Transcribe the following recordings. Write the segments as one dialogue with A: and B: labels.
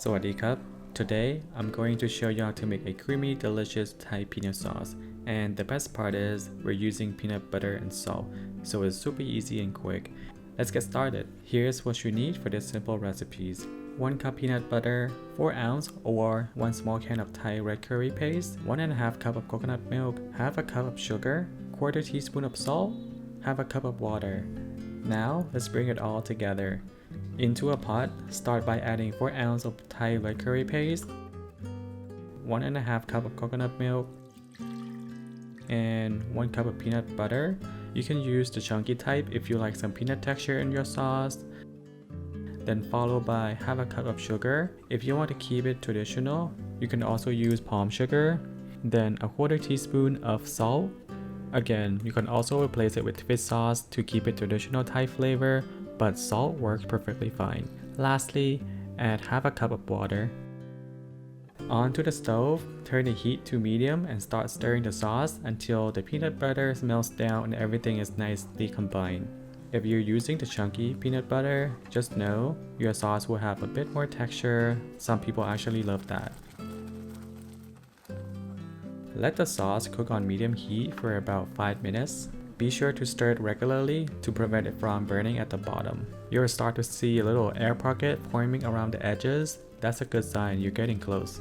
A: สวัสดีครับ Today I'm going to show you how to make a creamy, delicious Thai peanut sauce. And the best part is we're using peanut butter and salt, so it's super easy and quick. Let's get started. Here's what you need for this simple recipes. 1 cup peanut butter, 4 ounce or 1 small can of Thai red curry paste, 1.5 cup of coconut milk, half a cup of sugar, quarter teaspoon of salt, half a cup of water. Now let's bring it all together. Into a pot, start by adding 4 ounces of Thai red curry paste, 1.5 cup of coconut milk, and 1 cup of peanut butter. You can use the chunky type if you like some peanut texture in your sauce. Then followed by half a cup of sugar. If you want to keep it traditional, you can also use palm sugar. Then a quarter teaspoon of salt. Again, you can also replace it with fish sauce to keep it traditional Thai flavor, but salt works perfectly fine. Lastly, add half a cup of water. Onto the stove, turn the heat to medium and start stirring the sauce until the peanut butter melts down and everything is nicely combined. If you're using the chunky peanut butter, just know your sauce will have a bit more texture. Some people actually love that. Let the sauce cook on medium heat for about 5 minutes. Be sure to stir it regularly to prevent it from burning at the bottom. You'll start to see a little air pocket forming around the edges. That's a good sign you're getting close.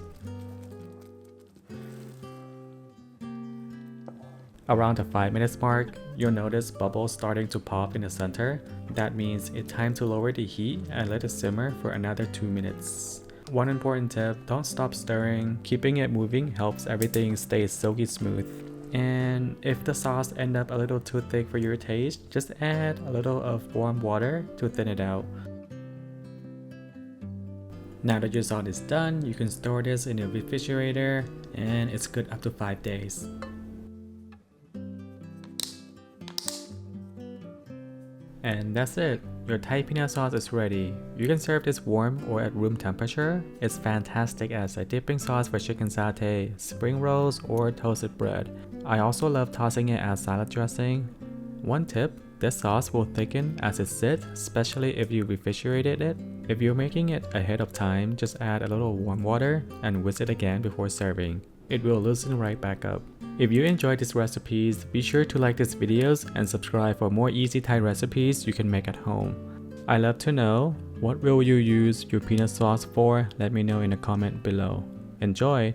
A: Around the 5 minutes mark, you'll notice bubbles starting to pop in the center. That means it's time to lower the heat and let it simmer for another 2 minutes. One important tip, don't stop stirring. Keeping it moving helps everything stay silky smooth. And if the sauce ends up a little too thick for your taste, just add a little of warm water to thin it out. Now that your sauce is done, you can store this in your refrigerator and it's good up to 5 days. And that's it. Your Thai peanut sauce is ready. You can serve this warm or at room temperature. It's fantastic as a dipping sauce for chicken satay, spring rolls, or toasted bread. I also love tossing it as salad dressing. One tip, this sauce will thicken as it sits, especially if you refrigerated it. If you're making it ahead of time, just add a little warm water and whisk it again before serving. It will loosen right back up. If you enjoyed these recipes, be sure to like these videos and subscribe for more easy Thai recipes you can make at home. I love to know, what will you use your peanut sauce for? Let me know in the comment below. Enjoy!